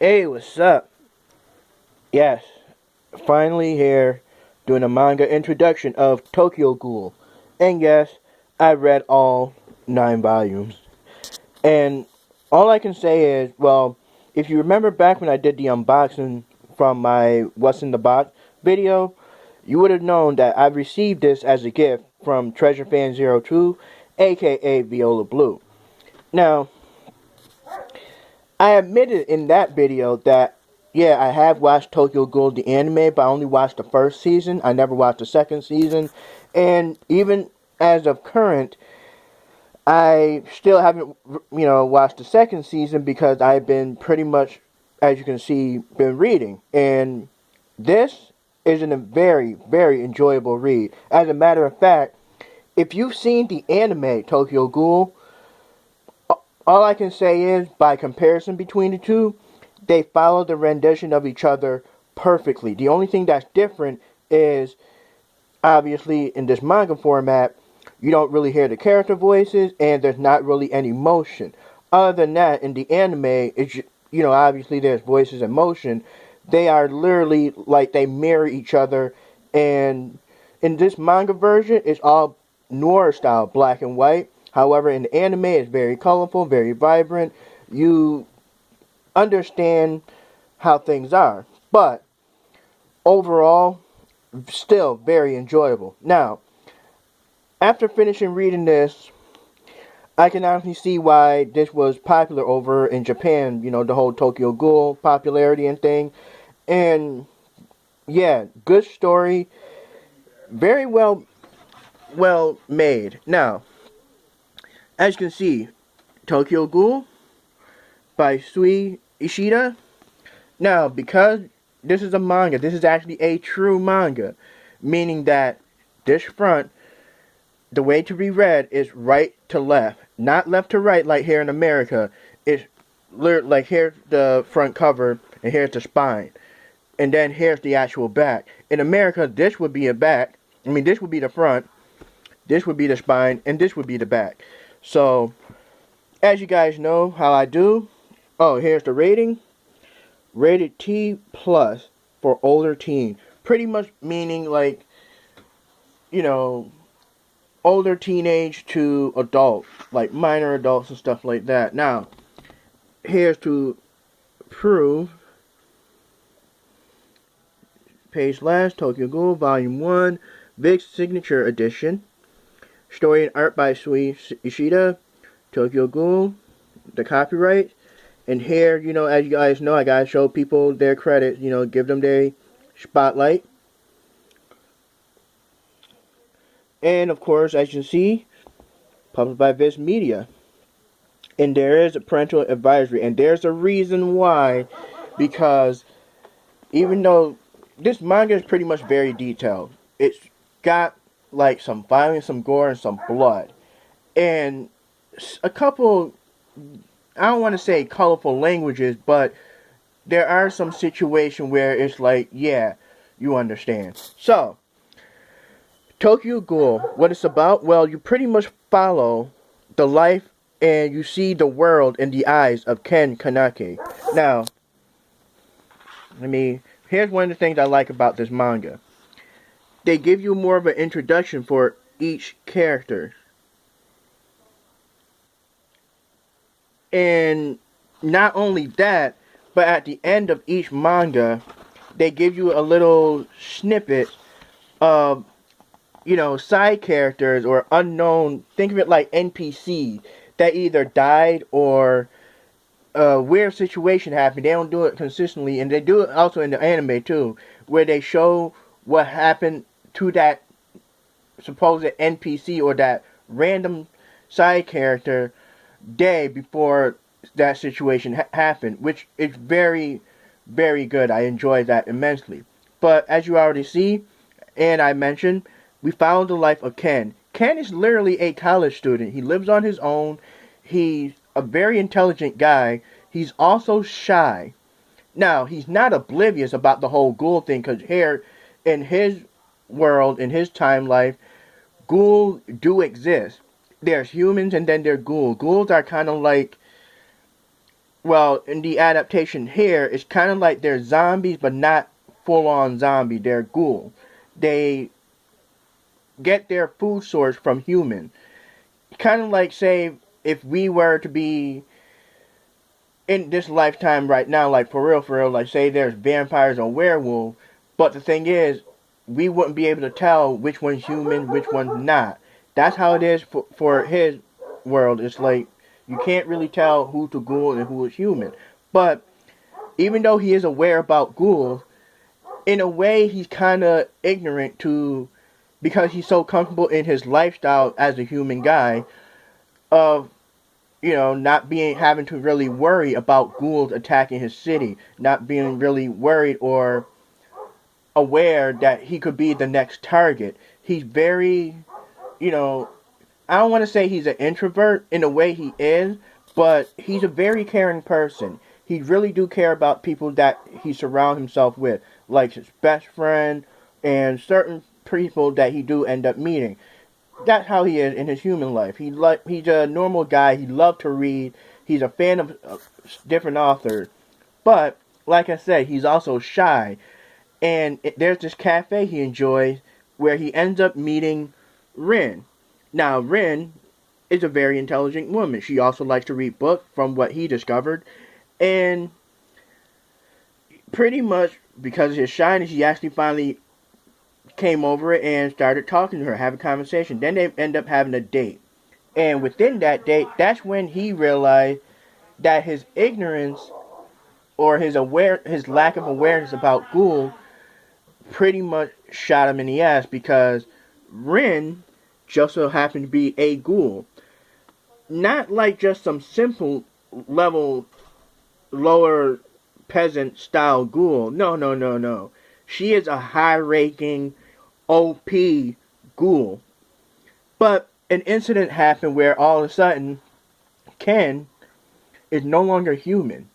Hey, what's up? Yes, finally here doing a manga introduction of Tokyo Ghoul. And yes, I read all 9 volumes. And all I can say is, well, if you remember back when I did the unboxing from my What's in the Box video, you would have known that I received this as a gift from TreasureFan02, aka Viola Blue. Now, I admitted in that video that yeah, I have watched Tokyo Ghoul the anime, but I only watched the first season. I never watched the second season, and even as of current, I still haven't watched the second season because I've been pretty much, as you can see, been reading, and this is a very enjoyable read. As a matter of fact, if you've seen the anime Tokyo Ghoul, all I can say is, by comparison between the two, they follow the rendition of each other perfectly. The only thing that's different is, obviously, in this manga format, you don't really hear the character voices, and there's not really any motion. Other than that, in the anime, it's, obviously there's voices and motion. They are literally like they mirror each other, and in this manga version, it's all noir style, black and white. However, in the anime, it's very colorful, very vibrant. You understand how things are. But overall, still very enjoyable. Now, after finishing reading this, I can honestly see why this was popular over in Japan, the whole Tokyo Ghoul popularity and thing. And yeah, good story, very well made. Now, as you can see, Tokyo Ghoul by Sui Ishida. Now, because this is a manga, this is actually a true manga, meaning that this front, the way to be read is right to left, not left to right like here in America. It's like here's the front cover and here's the spine, and then here's the actual back. In America, this would be a back. This would be the front, this would be the spine, and this would be the back. So, as you guys know how I do, oh, here's the rating. Rated T plus for older teen. Pretty much meaning like, older teenage to adult. Like minor adults and stuff like that. Now, here's to prove. Page last, Tokyo Ghoul, Volume 1, Vic's Signature Edition. Story and art by Sui Ishida. Tokyo Ghoul, the copyright. And here, as you guys know, I gotta show people their credit, give them their spotlight. And of course, as you see, published by Viz Media. And there is a parental advisory, and there's a reason why, because even though this manga is pretty much very detailed, it's got like some violence, some gore, and some blood. And a couple, I don't want to say colorful languages, but there are some situations where it's like, yeah, you understand. So, Tokyo Ghoul, what it's about? Well, you pretty much follow the life and you see the world in the eyes of Ken Kanake. Now, here's one of the things I like about this manga. They give you more of an introduction for each character. And not only that, but at the end of each manga, they give you a little snippet of, side characters or unknown, think of it like NPCs that either died or a weird situation happened. They don't do it consistently, and they do it also in the anime too, where they show what happened to that supposed NPC or that random side character day before that situation happened, which is very good. I enjoy that immensely. But as you already see, and I mentioned, we follow the life of Ken. Ken is literally a college student. He lives on his own. He's a very intelligent guy. He's also shy. Now, he's not oblivious about the whole ghoul thing, because here, in his world, in his time life, ghouls do exist. There's humans and then there's ghouls. Ghouls are kind of like well, in the adaptation here, it's kind of like they're zombies, but not full-on zombie. They're ghoul. They get their food source from human. Kind of like, say, if we were to be in this lifetime right now, like for real, like say there's vampires or werewolves, but the thing is, we wouldn't be able to tell which one's human, which one's not. That's how it is for his world. It's like you can't really tell who's a ghoul and who is human. But even though he is aware about ghouls, in a way he's kind of ignorant to, because he's so comfortable in his lifestyle as a human guy, of not being having to really worry about ghouls attacking his city, not being really worried or aware that he could be the next target. He's very, you know, I don't want to say he's an introvert. In a way he is, but he's a very caring person. He really do care about people that he surround himself with, like his best friend and certain people that he do end up meeting. That's how he is in his human life. He's a normal guy. He loves to read. He's a fan of different authors. But like I said, he's also shy. And there's this cafe he enjoys where he ends up meeting Rin. Now, Rin is a very intelligent woman. She also likes to read books, from what he discovered. And pretty much because of his shyness, he actually finally came over and started talking to her, having a conversation. Then they end up having a date. And within that date, that's when he realized that his ignorance or his lack of awareness about Ghoul pretty much shot him in the ass, because Rin just so happened to be a ghoul. Not like just some simple level lower peasant style ghoul. No, no, no, no. She is a high ranking OP ghoul. But an incident happened where all of a sudden Ken is no longer human.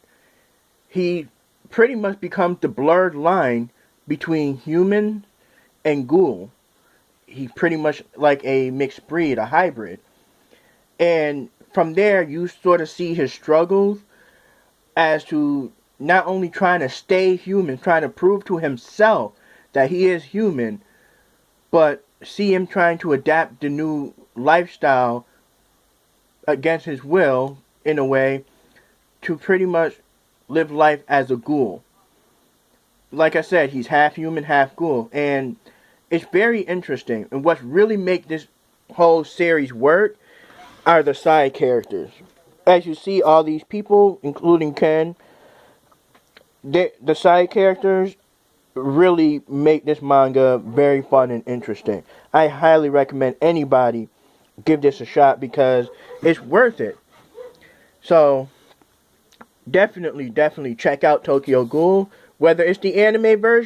He pretty much becomes the blurred line between human and ghoul. He's pretty much like a mixed breed, a hybrid. And from there, you sort of see his struggles as to not only trying to stay human, trying to prove to himself that he is human, but see him trying to adapt the new lifestyle against his will, in a way, to pretty much live life as a ghoul. Like I said, he's half human, half ghoul, and it's very interesting. And what really makes this whole series work are the side characters. As you see, all these people, including Ken, the side characters really make this manga very fun and interesting. I highly recommend anybody give this a shot, because it's worth it. So definitely check out Tokyo Ghoul, whether it's the anime version